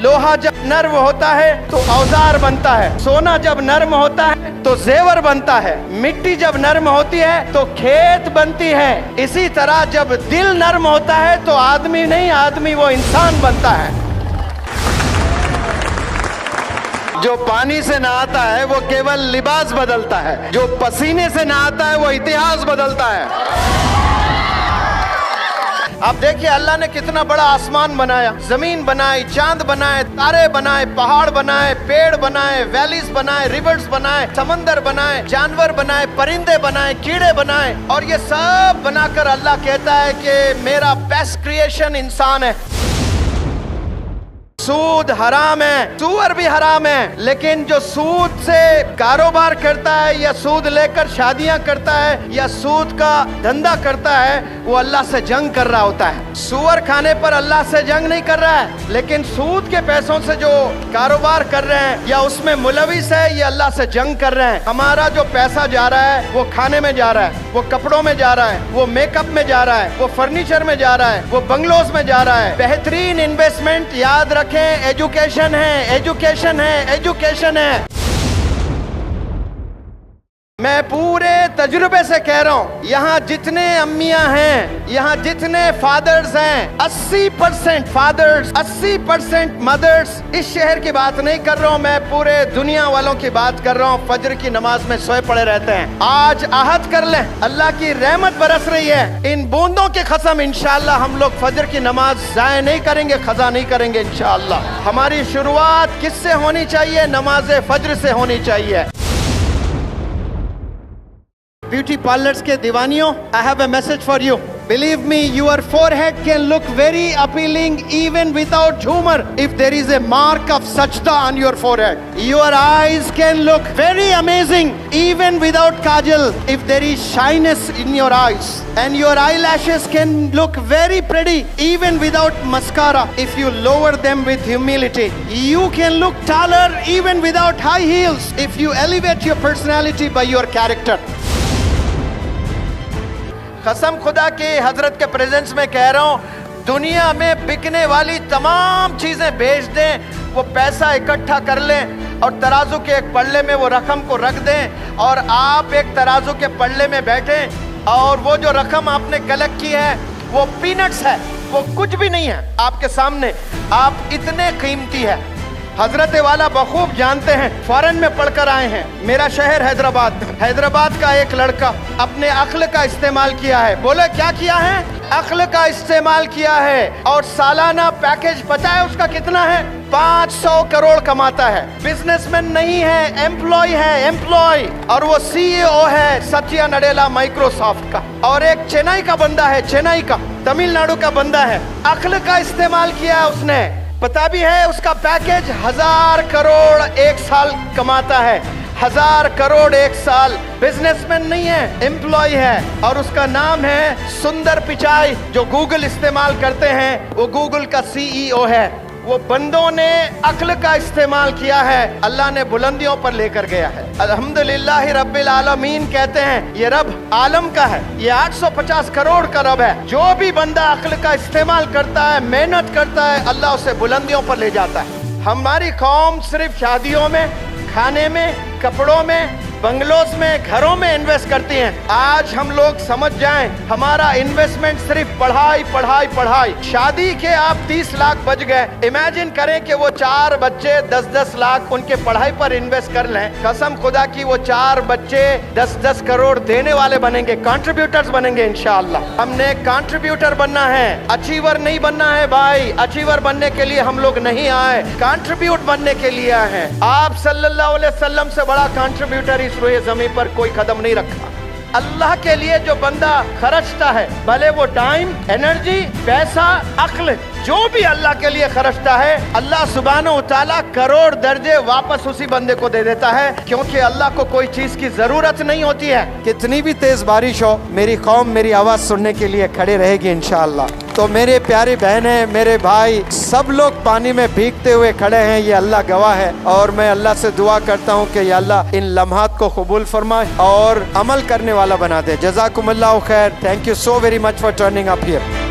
लोहा जब नर्म होता है तो औजार बनता है, सोना जब नर्म होता है तो जेवर बनता है, मिट्टी जब नर्म होती है तो खेत बनती है। इसी तरह जब दिल नर्म होता है तो आदमी नहीं, आदमी वो इंसान बनता है। जो पानी से नहाता है वो केवल लिबास बदलता है, जो पसीने से नहाता है वो इतिहास बदलता है। आप देखिए अल्लाह ने कितना बड़ा आसमान बनाया, जमीन बनाई, चांद बनाए, तारे बनाए, पहाड़ बनाए, पेड़ बनाए, वैलीज बनाए, रिवर्स बनाए, समंदर बनाए, जानवर बनाए, परिंदे बनाए, कीड़े बनाए, और ये सब बनाकर अल्लाह कहता है कि मेरा बेस्ट क्रिएशन इंसान है। सूद हराम है, सूअर भी हराम है, लेकिन जो सूद से कारोबार करता है या सूद लेकर शादियां करता है या सूद का धंधा करता है वो अल्लाह से जंग कर रहा होता है। सूअर खाने पर अल्लाह से जंग नहीं कर रहा है, लेकिन सूद के पैसों से जो कारोबार कर रहे हैं या उसमें मुलविस है ये अल्लाह से जंग कर रहे हैं। हमारा जो पैसा जा रहा है वो खाने में जा रहा है, वो कपड़ों में जा रहा है, वो मेकअप में जा रहा है, वो फर्नीचर में जा रहा है, वो बंगलोज में जा रहा है। बेहतरीन इन्वेस्टमेंट याद रखें एजुकेशन है, एजुकेशन है, एजुकेशन है। मैं पूरे तजुर्बे से कह रहा हूं, यहाँ जितने अम्मियां हैं, यहाँ जितने फादर्स हैं, 80% फादर्स, 80% मदर्स, इस शहर की बात नहीं कर रहा हूं, मैं पूरे दुनिया वालों की बात कर रहा हूं, फजर की नमाज में सोए पड़े रहते हैं। आज आहद कर लें, अल्लाह की रहमत बरस रही है, इन बूंदों की कसम इंशाअल्लाह हम लोग फजर की नमाज जाया नहीं करेंगे, खजा नहीं करेंगे इंशाअल्लाह। हमारी शुरुआत किससे होनी चाहिए? नमाज फजर से होनी चाहिए। ब्यूटी पार्लर्स के दीवानियों, I have a message for you. Believe me, your forehead can look very appealing even without humor if there is a mark of sajda on your forehead. Your eyes can look very amazing even without kajal if there is shyness in your eyes. And your eyelashes can look very pretty even without mascara if you lower them with humility. You can look taller even without high heels if you elevate your personality by your character. कसम खुदा की हजरत के presence में कह रहा हूँ, दुनिया में बिकने वाली तमाम चीजें बेच दें, वो पैसा इकट्ठा कर लें और तराजू के एक पल्ले में वो रकम को रख दें और आप एक तराजू के पल्ले में बैठें और वो जो रकम आपने कलेक्ट की है वो पीनट्स है, वो कुछ भी नहीं है आपके सामने। आप इतने कीमती है। हजरत वाला बखूब जानते हैं, फॉरेन में पढ़कर आए हैं। मेरा शहर हैदराबाद, हैदराबाद का एक लड़का अपने अक्ल का इस्तेमाल किया है। बोले क्या किया है? अक्ल का इस्तेमाल किया है और सालाना पैकेज पता है उसका कितना है? 500 करोड़ कमाता है। बिजनेसमैन नहीं है, एम्प्लॉय है, एम्प्लॉय। और वो CEO है सत्या नडेला माइक्रोसॉफ्ट का, और एक चेन्नई का बंदा है, चेन्नई का, तमिलनाडु का बंदा है। अक्ल का इस्तेमाल किया है उसने। पता भी है उसका पैकेज 1000 करोड़ एक साल कमाता है, 1000 करोड़ एक साल। बिजनेसमैन नहीं है, एम्प्लॉय है, और उसका नाम है सुंदर पिचाई। जो गूगल इस्तेमाल करते हैं वो गूगल का CEO है। वो बंदों ने अक्ल का इस्तेमाल किया है, अल्लाह ने बुलंदियों पर लेकर गया है। अल्हम्दुलिल्लाह रब्बिल आलमीन कहते हैं ये रब आलम का है, ये 850 करोड़ का रब है। जो भी बंदा अक्ल का इस्तेमाल करता है, मेहनत करता है, अल्लाह उसे बुलंदियों पर ले जाता है। हमारी कौम सिर्फ शादियों में, खाने में, कपड़ों में, बंगलोज में, घरों में इन्वेस्ट करती हैं। आज हम लोग समझ जाएं, हमारा इन्वेस्टमेंट सिर्फ पढ़ाई पढ़ाई पढ़ाई। शादी के आप 30 लाख बच गए, इमेजिन करें कि वो 4 बच्चे 10-10 लाख उनके पढ़ाई पर इन्वेस्ट कर लें। कसम खुदा की वो 4 बच्चे 10-10 करोड़ देने वाले बनेंगे, कंट्रीब्यूटर्स बनेंगे इंशाअल्लाह। हमने कंट्रीब्यूटर बनना है, अचीवर नहीं बनना है भाई। अचीवर बनने के लिए हम लोग नहीं आए, कंट्रीब्यूट बनने के लिए आए हैं। आप सल्लल्लाहु अलैहि वसल्लम से बड़ा कंट्रीब्यूटर रोए ज़मीन पर कोई कदम नहीं रखा। अल्लाह के लिए जो बंदा खर्चता है, भले वो टाइम, एनर्जी, पैसा, अक्ल, जो भी अल्लाह के लिए खर्चता है, अल्लाह सुब्हानहू तआला करोड़ दर्जे वापस उसी बंदे को दे देता है, क्योंकि अल्लाह को कोई चीज की जरूरत नहीं होती है। कितनी भी तेज बारिश हो, मेरी कौम मेरी आवाज सुनने के लिए खड़े रहेगी इंशाअल्लाह। तो मेरे प्यारी बहनें, मेरे भाई, सब लोग पानी में भीगते हुए खड़े हैं, ये अल्लाह गवाह है। और मैं अल्लाह से दुआ करता हूँ कि या अल्लाह इन लम्हात को कबूल फरमाए और अमल करने वाला बना दे। जज़ाकुमुल्लाहु खैर। Thank you so very much for turning up here.